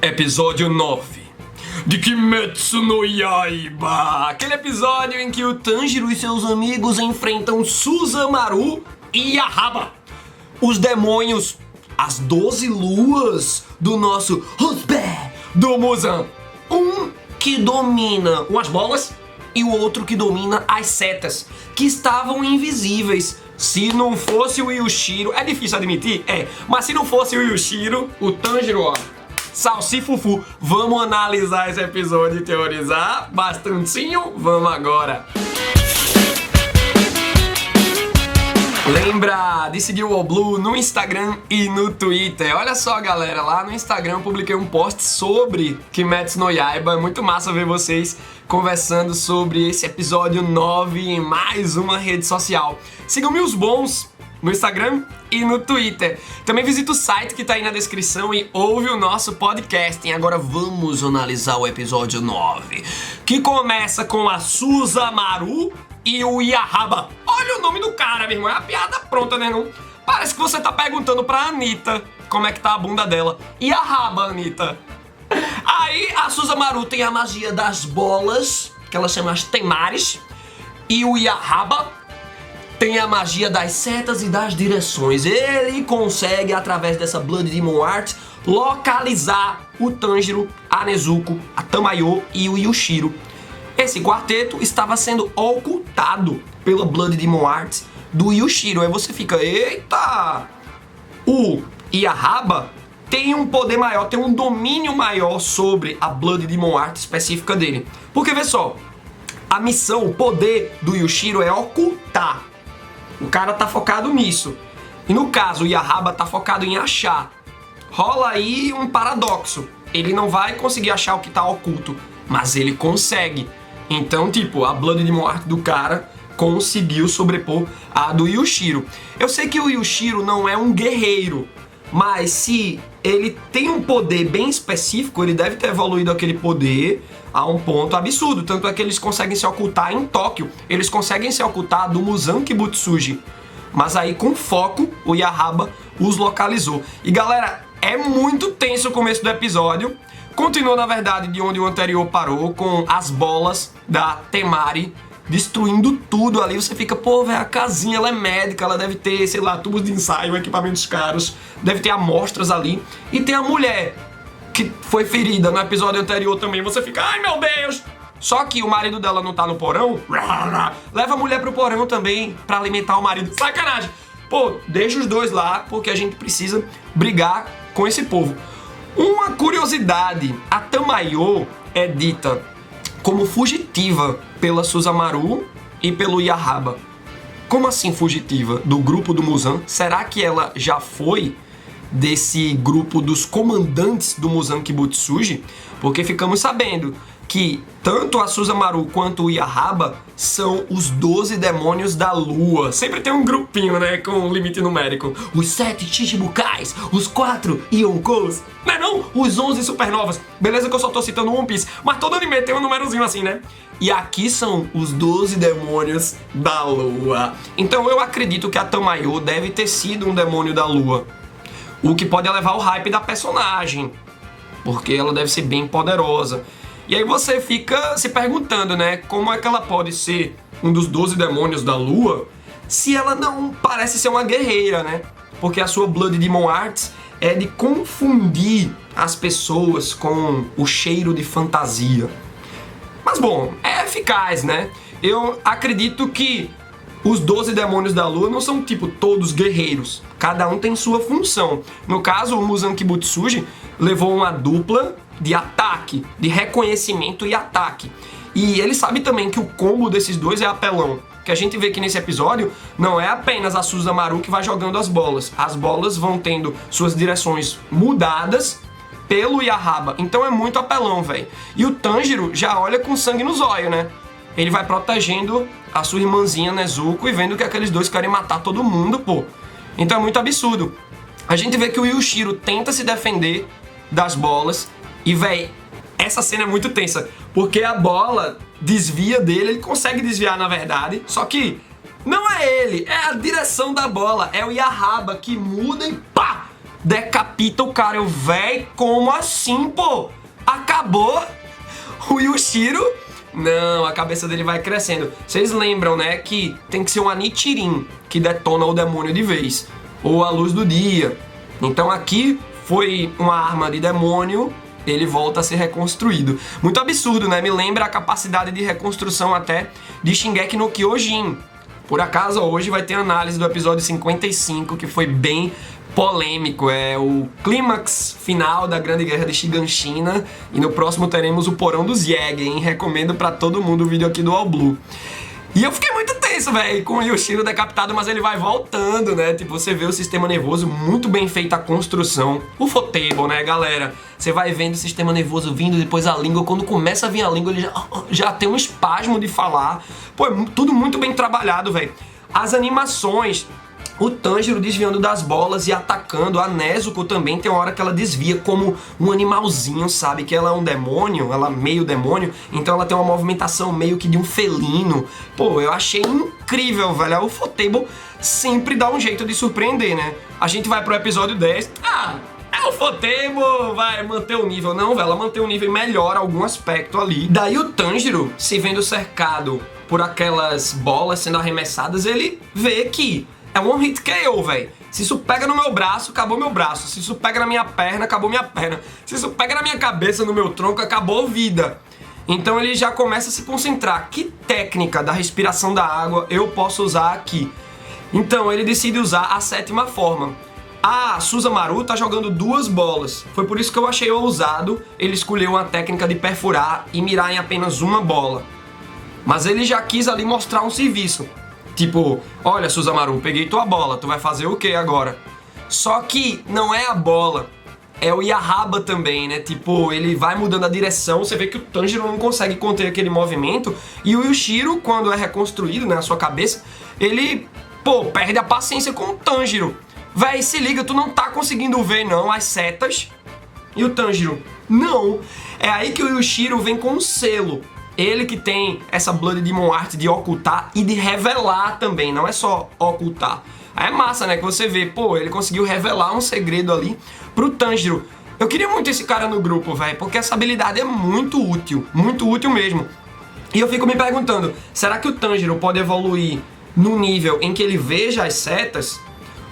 Episódio 9 de Kimetsu no Yaiba. Aquele episódio em que o Tanjiro e seus amigos enfrentam Susanoo e Yahaba, os demônios, as 12 luas do nosso Husband do Muzan. Um que domina as bolas e o outro que domina as setas, que estavam invisíveis. Se não fosse o Yushiro, é difícil admitir, mas se não fosse o Yushiro, o Tanjiro, ó, salsifufu. Vamos analisar esse episódio e teorizar bastantinho? Vamos agora! Lembra de seguir o Oblu no Instagram e no Twitter. Olha só, galera, lá no Instagram eu publiquei um post sobre Kimetsu no Yaiba. É muito massa ver vocês conversando sobre esse episódio 9 em mais uma rede social. Sigam-me os bons no Instagram e no Twitter. Também visita o site que tá aí na descrição e ouve o nosso podcast. E agora vamos analisar o episódio 9, que começa com a Susanoo e o Yahaba. Olha o nome do cara, meu irmão. É a piada pronta, né, não? Parece que você tá perguntando pra Anitta como é que tá a bunda dela. Yahaba, Anitta. Aí a Susanoo tem a magia das bolas, que ela chama as Temares. E o Yahaba tem a magia das setas e das direções. Ele consegue, através dessa Blood Demon Art, localizar o Tanjiro, a Nezuko, a Tamayo e o Yushiro. Esse quarteto estava sendo ocultado pela Blood Demon Art do Yushiro. Aí você fica, eita! O Yahaba tem um poder maior, tem um domínio maior sobre a Blood Demon Art específica dele. Porque, vê só, a missão, o poder do Yushiro é ocultar. O cara tá focado nisso. E no caso, o Yahaba tá focado em achar. Rola aí um paradoxo. Ele não vai conseguir achar o que tá oculto, mas ele consegue. Então, tipo, a Blood Demon Art do cara conseguiu sobrepor a do Yushiro. Eu sei que o Yushiro não é um guerreiro, mas se ele tem um poder bem específico, ele deve ter evoluído aquele poder a um ponto absurdo. Tanto é que eles conseguem se ocultar em Tóquio. Eles conseguem se ocultar do Muzan Kibutsuji. Mas aí, com foco, o Yahaba os localizou. E galera, é muito tenso o começo do episódio. Continua, na verdade, de onde o anterior parou, com as bolas da Temari destruindo tudo ali. Você fica, pô, velho, a casinha, ela é médica, ela deve ter, sei lá, tubos de ensaio, equipamentos caros, deve ter amostras ali. E tem a mulher que foi ferida no episódio anterior também. Você fica, ai meu Deus! Só que o marido dela não tá no porão. Leva a mulher pro porão também pra alimentar o marido. Sacanagem! Pô, deixa os dois lá, porque a gente precisa brigar com esse povo. Uma curiosidade, a Tamayo é dita como fugitiva pela Susanoo e pelo Yahaba. Como assim fugitiva? Do grupo do Muzan? Será que ela já foi desse grupo dos comandantes do Muzan Kibutsuji? Porque ficamos sabendo que tanto a Susanoo quanto o Yahaba são os 12 demônios da lua. Sempre tem um grupinho, né, com um limite numérico. Os 7 Chichibukais, os 4 Yonkous, não, os 11 supernovas. Beleza que eu só tô citando One Piece, mas todo anime tem um númerozinho assim, né? E aqui são os 12 demônios da lua. Então eu acredito que a Tamayo deve ter sido um demônio da lua. O que pode elevar o hype da personagem, porque ela deve ser bem poderosa. E aí você fica se perguntando, né, como é que ela pode ser um dos 12 demônios da lua se ela não parece ser uma guerreira, né? Porque a sua Blood Demon Arts é de confundir as pessoas com o cheiro de fantasia. Mas bom, é eficaz, né? Eu acredito que os 12 demônios da lua não são tipo todos guerreiros. Cada um tem sua função. No caso, o Muzan Kibutsuji levou uma dupla de ataque, de reconhecimento e ataque. E ele sabe também que o combo desses dois é apelão. Que a gente vê que nesse episódio não é apenas a Susanoo que vai jogando as bolas. As bolas vão tendo suas direções mudadas pelo Yahaba. Então é muito apelão, velho. E o Tanjiro já olha com sangue nos olhos, né? Ele vai protegendo a sua irmãzinha Nezuko e vendo que aqueles dois querem matar todo mundo, pô. Então é muito absurdo. A gente vê que o Yushiro tenta se defender das bolas. E, véi, essa cena é muito tensa, porque a bola desvia dele, ele consegue desviar, na verdade, só que não é ele, é a direção da bola, é o Yahaba que muda e pá! decapita o cara. Eu, véi, como assim, pô? Acabou? O Yushiro? Não, a cabeça dele vai crescendo. Vocês lembram, né, que tem que ser um Anichirin que detona o demônio de vez, ou a luz do dia. Então aqui foi uma arma de demônio, ele volta a ser reconstruído. Muito absurdo, né? Me lembra a capacidade de reconstrução até de Shingeki no Kyojin. Por acaso, hoje vai ter análise do episódio 55, que foi bem polêmico. É o clímax final da Grande Guerra de Shiganshina. E no próximo teremos o Porão dos Jäger, hein? Recomendo pra todo mundo o vídeo aqui do All Blue. E eu fiquei muito tenso, velho, com o Yushiro decapitado, mas ele vai voltando, né? Tipo, você vê o sistema nervoso, muito bem feita a construção. O Ufotable, né, galera? Você vai vendo o sistema nervoso vindo, depois a língua. Quando começa a vir a língua, ele já tem um espasmo de falar. Pô, é tudo muito bem trabalhado, velho. As animações, o Tanjiro desviando das bolas e atacando. A Nezuko também tem uma hora que ela desvia como um animalzinho, sabe? Que ela é um demônio, ela é meio demônio, então ela tem uma movimentação meio que de um felino. Pô, eu achei incrível, velho. O Ufotable sempre dá um jeito de surpreender, né? A gente vai pro episódio 10. O Ufotable vai manter o nível. Não, velho, ela mantém o nível e melhora algum aspecto ali. Daí o Tanjiro, se vendo cercado por aquelas bolas sendo arremessadas, ele vê que é um hit KO, velho. Se isso pega no meu braço, acabou meu braço. Se isso pega na minha perna, acabou minha perna. Se isso pega na minha cabeça, no meu tronco, acabou vida. Então ele já começa a se concentrar. Que técnica da respiração da água eu posso usar aqui? Então ele decide usar a 7ª forma. A Susanoo tá jogando 2 bolas. Foi por isso que eu achei ousado ele escolheu uma técnica de perfurar e mirar em apenas uma bola. Mas ele já quis ali mostrar um serviço. Tipo, olha, Susanoo, peguei tua bola, tu vai fazer o que agora? Só que não é a bola, é o Yahaba também, né? Tipo, ele vai mudando a direção, você vê que o Tanjiro não consegue conter aquele movimento, e o Yushiro, quando é reconstruído, né, a sua cabeça, ele, pô, perde a paciência com o Tanjiro. Véi, se liga, tu não tá conseguindo ver, não, as setas. E o Tanjiro, não. É aí que o Yushiro vem com um selo. Ele que tem essa Blood Demon Art de ocultar e de revelar também, não é só ocultar. Aí é massa, né, que você vê, pô, ele conseguiu revelar um segredo ali pro Tanjiro. Eu queria muito esse cara no grupo, velho, porque essa habilidade é muito útil mesmo. E eu fico me perguntando, será que o Tanjiro pode evoluir no nível em que ele veja as setas?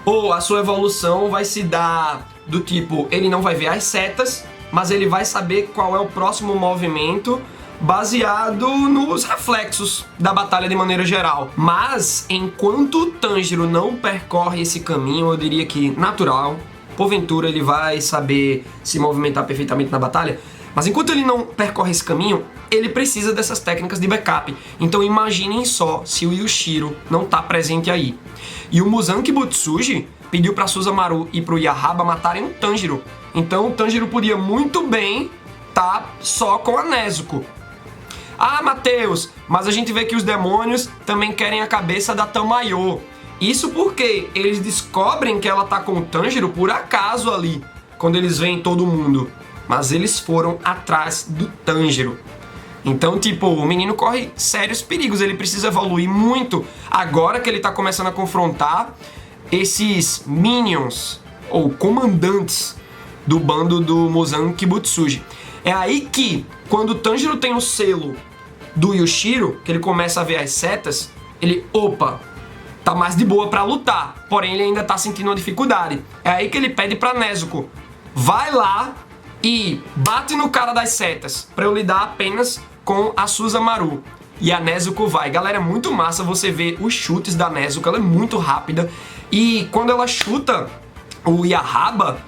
Ou a sua evolução vai se dar do tipo, ele não vai ver as setas, mas ele vai saber qual é o próximo movimento baseado nos reflexos da batalha de maneira geral. Mas, enquanto o Tanjiro não percorre esse caminho, eu diria que natural, porventura ele vai saber se movimentar perfeitamente na batalha, mas enquanto ele não percorre esse caminho, ele precisa dessas técnicas de backup. Então imaginem só se o Yushiro não tá presente aí. E o Muzan Kibutsuji pediu pra Susanoo e pro Yahaba matarem o Tanjiro. Então o Tanjiro podia muito bem tá só com a Nezuko. Ah, Matheus, mas a gente vê que os demônios também querem a cabeça da Tamayo. Isso porque eles descobrem que ela tá com o Tanjiro por acaso ali, quando eles veem todo mundo. Mas eles foram atrás do Tanjiro. Então, tipo, o menino corre sérios perigos, ele precisa evoluir muito. Agora que ele tá começando a confrontar esses minions, ou comandantes, do bando do Muzan Kibutsuji. É aí que, quando o Tanjiro tem o selo do Yushiro, que ele começa a ver as setas, ele, opa, tá mais de boa pra lutar, porém ele ainda tá sentindo uma dificuldade. É aí que ele pede pra Nezuko, vai lá e bate no cara das setas, pra eu lidar apenas com a Susanoo. E a Nezuko vai. Galera, é muito massa você ver os chutes da Nezuko, ela é muito rápida, e quando ela chuta o Yahaba,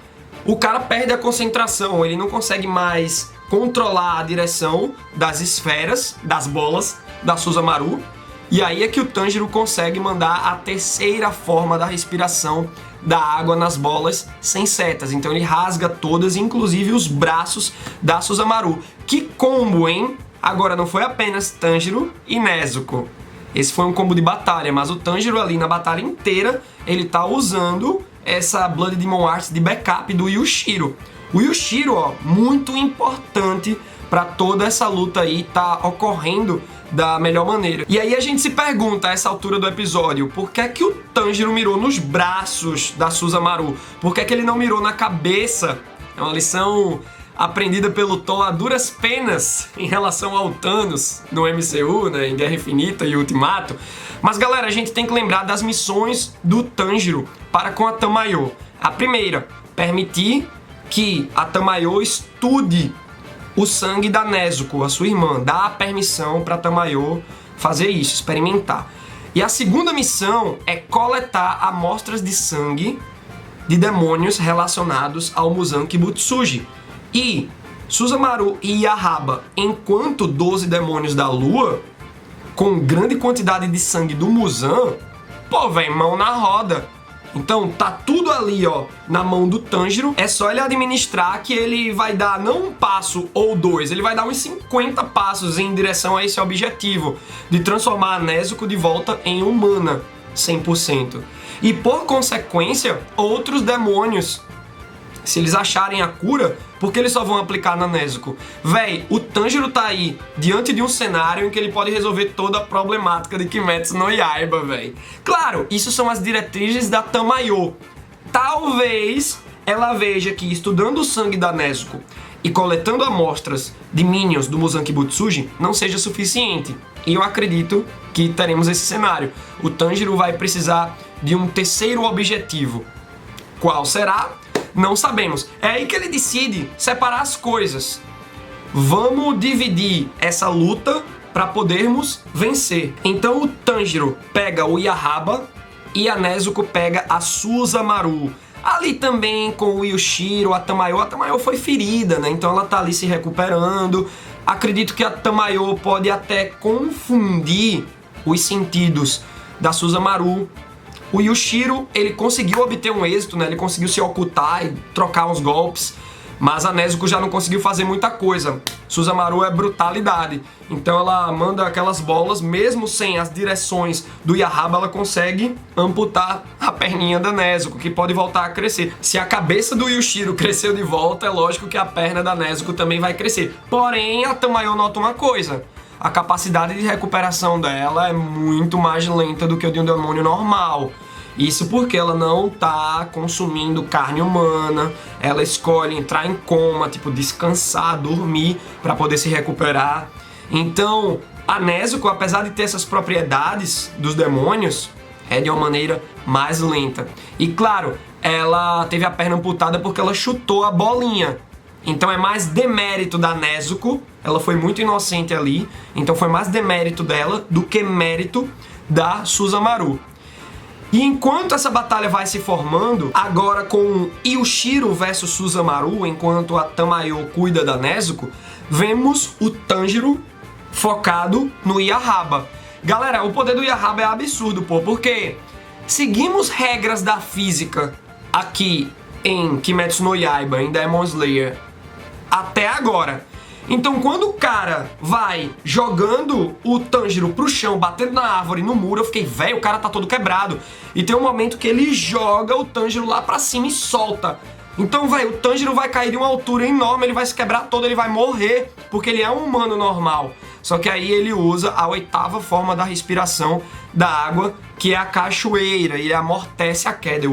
o cara perde a concentração, ele não consegue mais controlar a direção das esferas, das bolas da Susanoo, e aí é que o Tanjiro consegue mandar a 3ª forma da respiração da água nas bolas sem setas. Então ele rasga todas, inclusive os braços da Susanoo. Que combo, hein? Agora não foi apenas Tanjiro e Nezuko. Esse foi um combo de batalha, mas o Tanjiro ali na batalha inteira, ele tá usando essa Blood Demon Art de backup do Yushiro. O Yushiro, ó, muito importante para toda essa luta aí, tá ocorrendo da melhor maneira. E aí a gente se pergunta a essa altura do episódio, por que é que o Tanjiro mirou nos braços da Susanoo? Por que é que ele não mirou na cabeça? É uma lição aprendida pelo Tom a duras penas em relação ao Thanos no MCU, né, em Guerra Infinita e Ultimato. Mas galera, a gente tem que lembrar das missões do Tanjiro para com a Tamayo. A primeira, permitir que a Tamayo estude o sangue da Nezuko, a sua irmã. Dá a permissão para a Tamayo fazer isso, experimentar. E a segunda missão é coletar amostras de sangue de demônios relacionados ao Muzan Kibutsuji. E Susanoo e Yahaba, enquanto 12 demônios da lua, com grande quantidade de sangue do Muzan, pô, vem mão na roda. Então tá tudo ali, ó, na mão do Tanjiro. É só ele administrar que ele vai dar não um passo ou dois, ele vai dar uns 50 passos em direção a esse objetivo de transformar a Nezuko de volta em humana 100%. E por consequência, outros demônios, se eles acharem a cura, porque eles só vão aplicar na Nezuko? Véi, o Tanjiro tá aí diante de um cenário em que ele pode resolver toda a problemática de Kimetsu no Yaiba, véi. Claro, isso são as diretrizes da Tamayo. Talvez ela veja que estudando o sangue da Nezuko e coletando amostras de minions do Muzan Kibutsuji não seja suficiente. E eu acredito que teremos esse cenário. O Tanjiro vai precisar de um terceiro objetivo. Qual será? Não sabemos. É aí que ele decide separar as coisas. Vamos dividir essa luta para podermos vencer. Então o Tanjiro pega o Yahaba e a Nezuko pega a Susanoo. Ali também com o Yushiro, a Tamayo foi ferida, né? Então ela tá ali se recuperando. Acredito que a Tamayo pode até confundir os sentidos da Susanoo. O Yushiro, ele conseguiu obter um êxito, né? Ele conseguiu se ocultar e trocar uns golpes, mas a Nezuko já não conseguiu fazer muita coisa. Susanoo é brutalidade, então ela manda aquelas bolas, mesmo sem as direções do Yahaba, ela consegue amputar a perninha da Nezuko, que pode voltar a crescer. Se a cabeça do Yushiro cresceu de volta, é lógico que a perna da Nezuko também vai crescer. Porém, a Tamayo nota uma coisa: a capacidade de recuperação dela é muito mais lenta do que o de um demônio normal. Isso porque ela não tá consumindo carne humana, ela escolhe entrar em coma, tipo descansar, dormir para poder se recuperar. Então, a Nezuko, apesar de ter essas propriedades dos demônios, é de uma maneira mais lenta. E claro, ela teve a perna amputada porque ela chutou a bolinha. Então é mais demérito da Nezuko, ela foi muito inocente ali, então foi mais demérito dela do que mérito da Susanoo. E enquanto essa batalha vai se formando, agora com Yushiro versus Susanoo, enquanto a Tamayo cuida da Nezuko, vemos o Tanjiro focado no Yahaba. Galera, o poder do Yahaba é absurdo, pô, porque seguimos regras da física aqui em Kimetsu no Yaiba, em Demon Slayer, até agora. Então quando o cara vai jogando o Tanjiro pro chão, batendo na árvore, no muro, eu fiquei, velho, o cara tá todo quebrado. E tem um momento que ele joga o Tanjiro lá pra cima e solta. Então, velho, o Tanjiro vai cair de uma altura enorme, ele vai se quebrar todo, ele vai morrer, porque ele é um humano normal. Só que aí ele usa a 8ª forma da respiração da água, que é a cachoeira, e ele amortece a queda.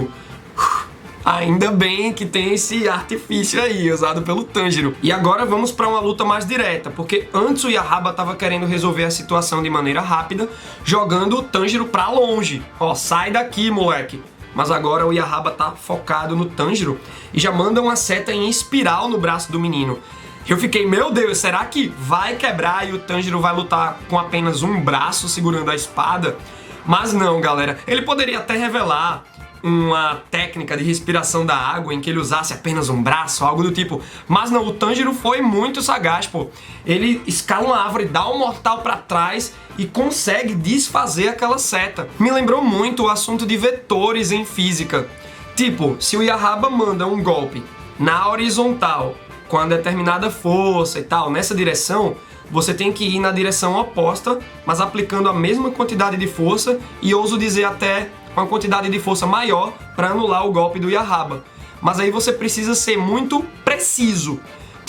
Ainda bem que tem esse artifício aí, usado pelo Tanjiro. E agora vamos para uma luta mais direta, porque antes o Yahaba tava querendo resolver a situação de maneira rápida, jogando o Tanjiro pra longe. Ó, sai daqui, moleque. Mas agora o Yahaba tá focado no Tanjiro e já manda uma seta em espiral no braço do menino. Eu fiquei, meu Deus, será que vai quebrar e o Tanjiro vai lutar com apenas um braço segurando a espada? Mas não, galera. Ele poderia até revelar uma técnica de respiração da água em que ele usasse apenas um braço, algo do tipo. Mas não, o Tanjiro foi muito sagaz, pô. Ele escala uma árvore, dá um mortal pra trás e consegue desfazer aquela seta. Me lembrou muito o assunto de vetores em física. Tipo, se o Yahaba manda um golpe na horizontal com uma determinada força e tal, nessa direção, você tem que ir na direção oposta, mas aplicando a mesma quantidade de força e ouso dizer até uma quantidade de força maior para anular o golpe do Yahaba. Mas aí você precisa ser muito preciso.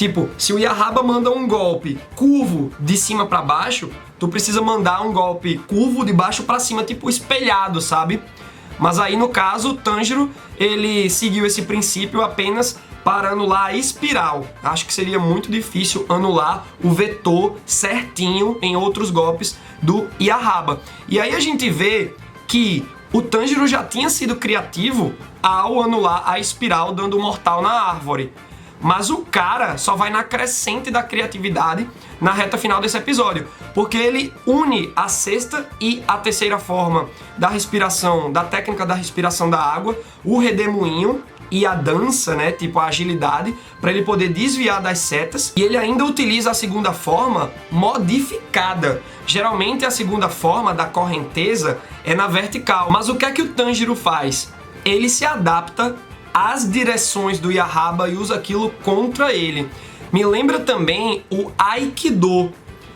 Tipo, se o Yahaba manda um golpe curvo de cima pra baixo, tu precisa mandar um golpe curvo de baixo pra cima, tipo espelhado, sabe? Mas aí, no caso, o Tanjiro, ele seguiu esse princípio apenas para anular a espiral. Acho que seria muito difícil anular o vetor certinho em outros golpes do Yahaba. E aí a gente vê que o Tanjiro já tinha sido criativo ao anular a espiral dando um mortal na árvore. Mas o cara só vai na crescente da criatividade na reta final desse episódio, porque ele une a sexta e a terceira forma da respiração, da técnica da respiração da água, o redemoinho e a dança, né, tipo a agilidade, para ele poder desviar das setas. E ele ainda utiliza a segunda forma modificada. Geralmente a segunda forma da correnteza é na vertical. Mas o que é que o Tanjiro faz? Ele se adapta às direções do Yahaba e usa aquilo contra ele. Me lembra também o Aikido,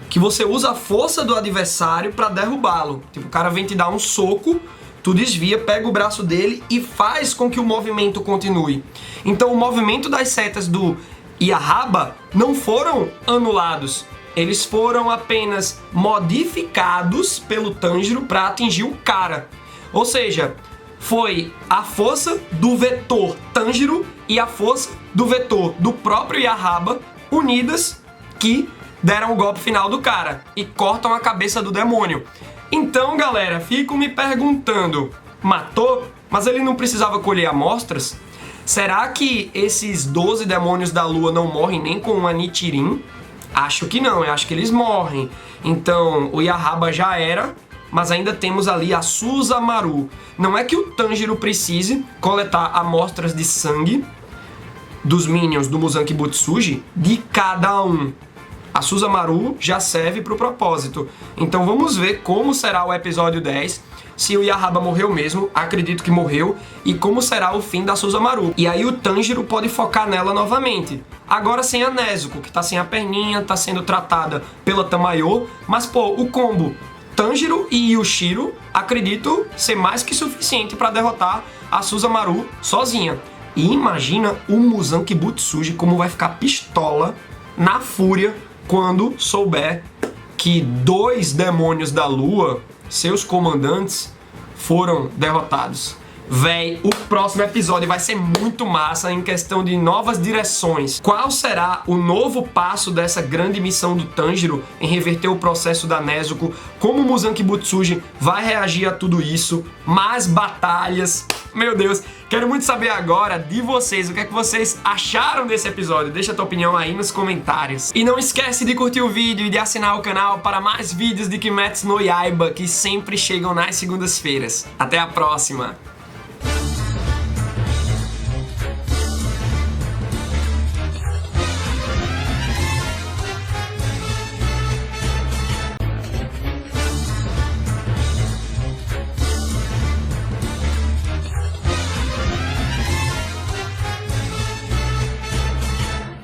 que você usa a força do adversário para derrubá-lo. Tipo, o cara vem te dar um soco, tu desvia, pega o braço dele e faz com que o movimento continue. Então o movimento das setas do Yahaba não foram anulados. Eles foram apenas modificados pelo Tanjiro para atingir o cara. Ou seja, foi a força do vetor Tanjiro e a força do vetor do próprio Yahaba unidas que deram o golpe final do cara e cortam a cabeça do demônio. Então, galera, fico me perguntando, matou? Mas ele não precisava colher amostras? Será que esses 12 demônios da lua não morrem nem com uma Nichirin? Acho que não, eu acho que eles morrem. Então, o Yahaba já era, mas ainda temos ali a Susanoo. Não é que o Tanjiro precise coletar amostras de sangue dos minions do Muzan Kibutsuji de cada um. A Susanoo já serve para o propósito. Então vamos ver como será o episódio 10, se o Yahaba morreu mesmo, acredito que morreu, e como será o fim da Susanoo. E aí o Tanjiro pode focar nela novamente. Agora sem a Nezuko, que tá sem a perninha, tá sendo tratada pela Tamayo, mas pô, o combo Tanjiro e Yushiro, acredito ser mais que suficiente para derrotar a Susanoo sozinha. E imagina o Muzan Kibutsuji como vai ficar pistola na fúria quando souber que 2 demônios da lua, seus comandantes, foram derrotados. Véi, o próximo episódio vai ser muito massa em questão de novas direções. Qual será o novo passo dessa grande missão do Tanjiro em reverter o processo da Nezuko? Como o Muzan Kibutsuji vai reagir a tudo isso? Mais batalhas. Meu Deus, quero muito saber agora de vocês, o que é que vocês acharam desse episódio. Deixa a tua opinião aí nos comentários. E não esquece de curtir o vídeo e de assinar o canal para mais vídeos de Kimetsu no Yaiba que sempre chegam nas segundas-feiras. Até a próxima!